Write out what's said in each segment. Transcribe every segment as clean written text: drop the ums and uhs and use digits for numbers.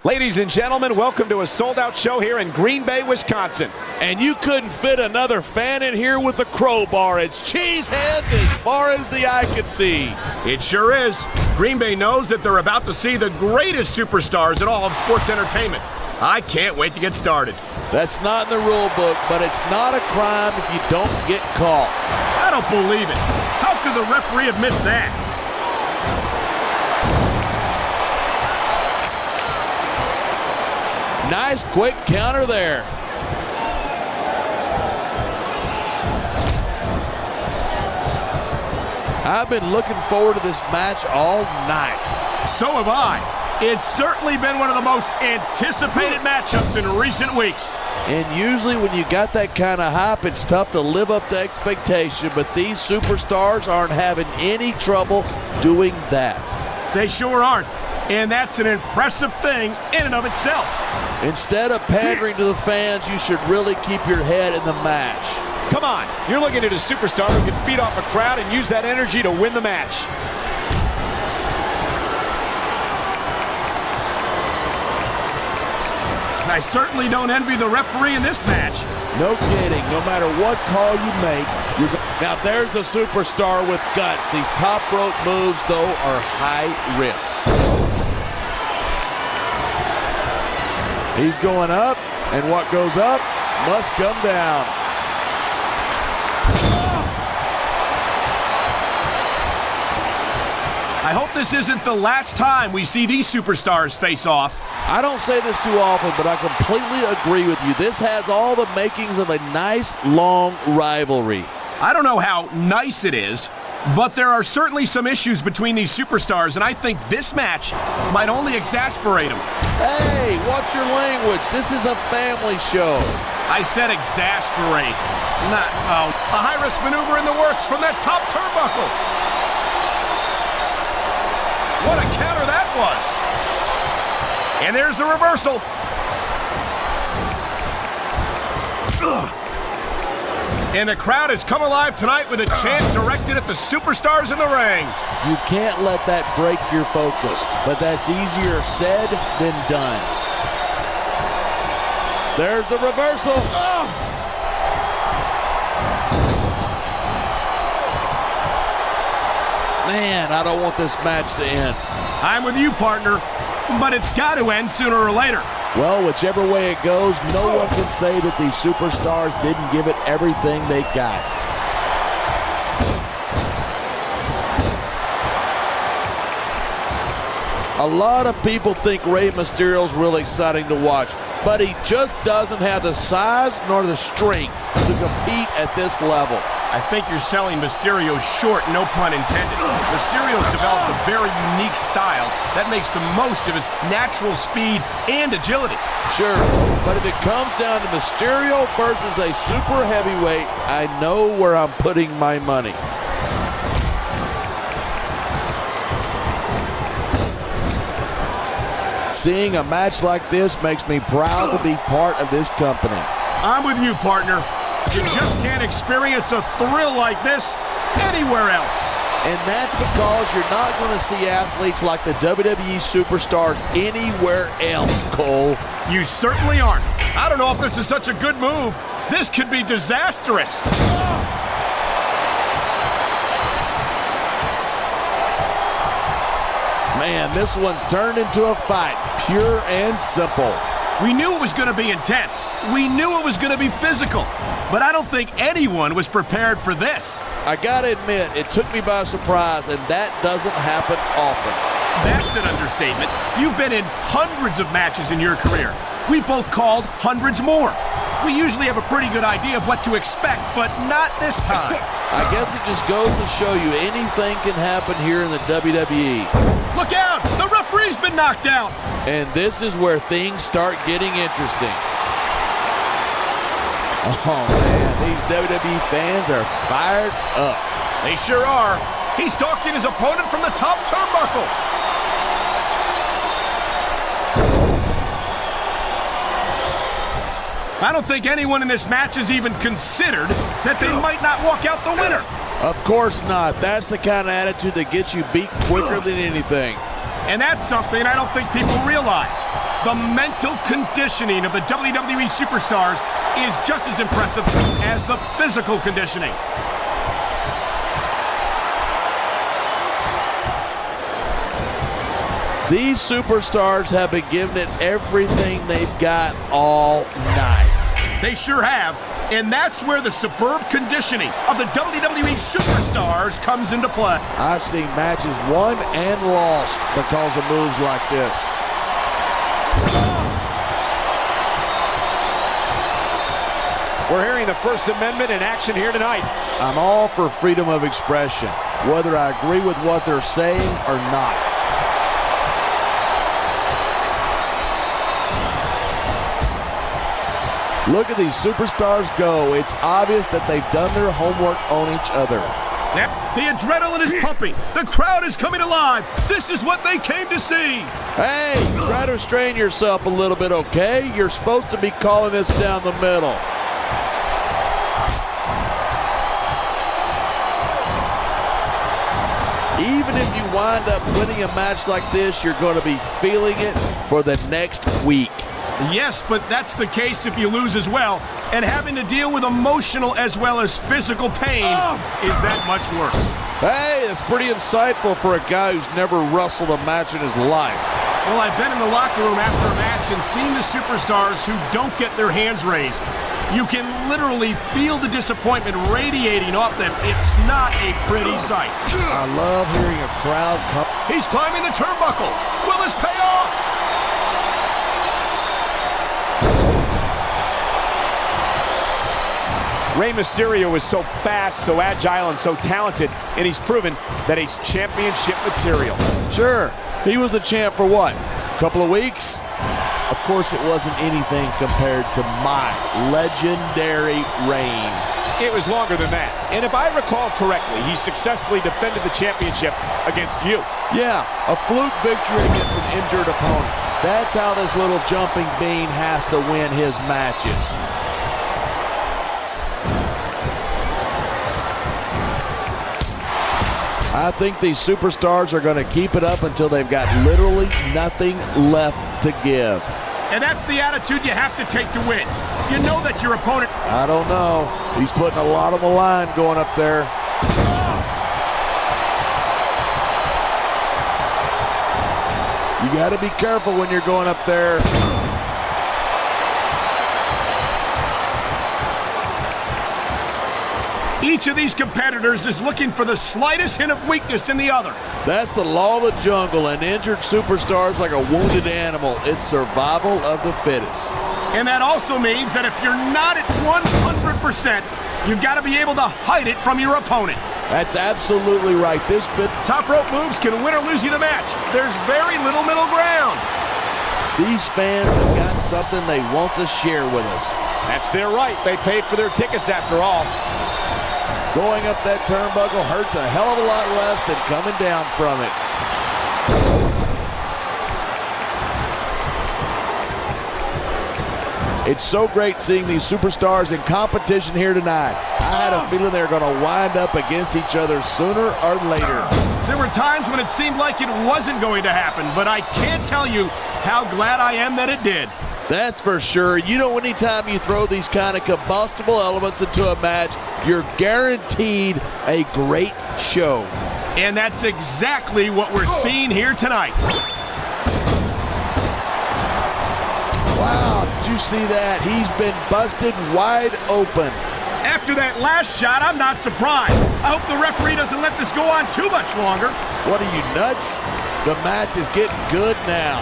Ladies and gentlemen, welcome to a sold-out show here in Green Bay, Wisconsin. And you couldn't fit another fan in here with a crowbar. It's cheeseheads as far as the eye could see. It sure is. Green Bay knows that they're about to see the greatest superstars in all of sports entertainment. I can't wait to get started. That's not in the rule book, but it's not a crime if you don't get caught. I don't believe it. How could the referee have missed that? Nice quick counter there. I've been looking forward to this match all night. So have I. It's certainly been one of the most anticipated matchups in recent weeks. And usually when you got that kind of hype, it's tough to live up to expectation, but these superstars aren't having any trouble doing that. They sure aren't. And that's an impressive thing in and of itself. Instead of pandering to the fans, you should really keep your head in the match. Come on, you're looking at a superstar who can feed off a crowd and use that energy to win the match. I certainly don't envy the referee in this match. No kidding. No matter what call you make, you're now there's a superstar with guts. These top rope moves, though, are high risk. He's going up, and what goes up must come down. I hope this isn't the last time we see these superstars face off. I don't say this too often, but I completely agree with you. This has all the makings of a nice, long rivalry. I don't know how nice it is, but there are certainly some issues between these superstars, and I think this match might only exasperate them. Hey, watch your language. This is a family show. I said exasperate. Not, oh, a high-risk maneuver in the works from that top turnbuckle. What a counter that was. And there's the reversal. Ugh. And the crowd has come alive tonight with a chant directed at the superstars in the ring. You can't let that break your focus, but that's easier said than done. There's the reversal. Oh. Man, I don't want this match to end. I'm with you, partner, but it's got to end sooner or later. Well, whichever way it goes, no one can say that these superstars didn't give it everything they got. A lot of people think Rey Mysterio's really exciting to watch, but he just doesn't have the size nor the strength to compete at this level. I think you're selling Mysterio short, no pun intended. Mysterio's developed a very unique style that makes the most of his natural speed and agility. Sure, but if it comes down to Mysterio versus a super heavyweight, I know where I'm putting my money. Seeing a match like this makes me proud to be part of this company. I'm with you, partner. You just can't experience a thrill like this anywhere else. And that's because you're not going to see athletes like the WWE superstars anywhere else, Cole. You certainly aren't. I don't know if this is such a good move. This could be disastrous. Man, this one's turned into a fight, pure and simple. We knew it was going to be intense. We knew it was going to be physical. But I don't think anyone was prepared for this. I gotta admit, it took me by surprise, and that doesn't happen often. That's an understatement. You've been in hundreds of matches in your career. We both called hundreds more. We usually have a pretty good idea of what to expect, but not this time. I guess it just goes to show you anything can happen here in the WWE. Look out! The referee's been knocked out! And this is where things start getting interesting. Oh man, these WWE fans are fired up. They sure are. He's stalking his opponent from the top turnbuckle. I don't think anyone in this match has even considered that they might not walk out the winner. Of course not. That's the kind of attitude that gets you beat quicker than anything. And that's something I don't think people realize. The mental conditioning of the WWE superstars is just as impressive as the physical conditioning. These superstars have been giving it everything they've got all night. They sure have. And that's where the superb conditioning of the WWE superstars comes into play. I've seen matches won and lost because of moves like this. We're hearing the First Amendment in action here tonight. I'm all for freedom of expression, whether I agree with what they're saying or not. Look at these superstars go. It's obvious that they've done their homework on each other. The adrenaline is pumping. The crowd is coming alive. This is what they came to see. Hey, try to restrain yourself a little bit, okay? You're supposed to be calling this down the middle. Even if you wind up winning a match like this, you're going to be feeling it for the next week. Yes, but that's the case if you lose as well. And having to deal with emotional as well as physical pain is that much worse. Hey, it's pretty insightful for a guy who's never wrestled a match in his life. Well, I've been in the locker room after a match and seen the superstars who don't get their hands raised. You can literally feel the disappointment radiating off them. It's not a pretty sight. I love hearing a crowd come. He's climbing the turnbuckle. Will this pay off? Rey Mysterio is so fast, so agile, and so talented, and he's proven that he's championship material. Sure, he was a champ for what? A couple of weeks? Of course it wasn't anything compared to my legendary reign. It was longer than that. And if I recall correctly, he successfully defended the championship against you. Yeah, a fluke victory against an injured opponent. That's how this little jumping bean has to win his matches. I think these superstars are going to keep it up until they've got literally nothing left to give. And that's the attitude you have to take to win. You know that your opponent... I don't know. He's putting a lot on the line going up there. You got to be careful when you're going up there. Each of these competitors is looking for the slightest hint of weakness in the other. That's the law of the jungle, and injured superstars like a wounded animal. It's survival of the fittest. And that also means that if you're not at 100%, you've got to be able to hide it from your opponent. That's absolutely right. This bit top rope moves can win or lose you the match. There's very little middle ground. These fans have got something they want to share with us. That's their right. They paid for their tickets after all. Going up that turnbuckle hurts a hell of a lot less than coming down from it. It's so great seeing these superstars in competition here tonight. I had a feeling they were going to wind up against each other sooner or later. There were times when it seemed like it wasn't going to happen, but I can't tell you how glad I am that it did. That's for sure. You know, anytime you throw these kind of combustible elements into a match, you're guaranteed a great show. And that's exactly what we're seeing here tonight. Wow, did you see that? He's been busted wide open. After that last shot, I'm not surprised. I hope the referee doesn't let this go on too much longer. What are you, nuts? The match is getting good now.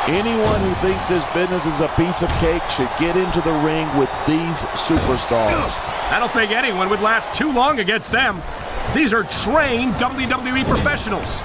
Anyone who thinks his business is a piece of cake should get into the ring with these superstars. I don't think anyone would last too long against them. These are trained WWE professionals.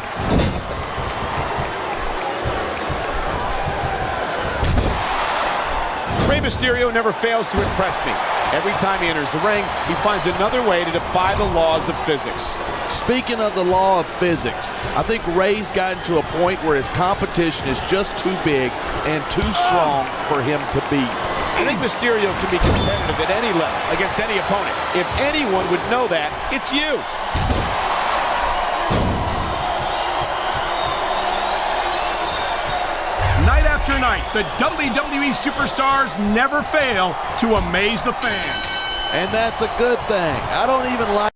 Rey Mysterio never fails to impress me. Every time he enters the ring, he finds another way to defy the laws of physics. Speaking of the law of physics, I think Rey's gotten to a point where his competition is just too big and too strong for him to beat. I think Mysterio can be competitive at any level against any opponent. If anyone would know that, it's you. Night after night, the WWE superstars never fail to amaze the fans. And that's a good thing. I don't even like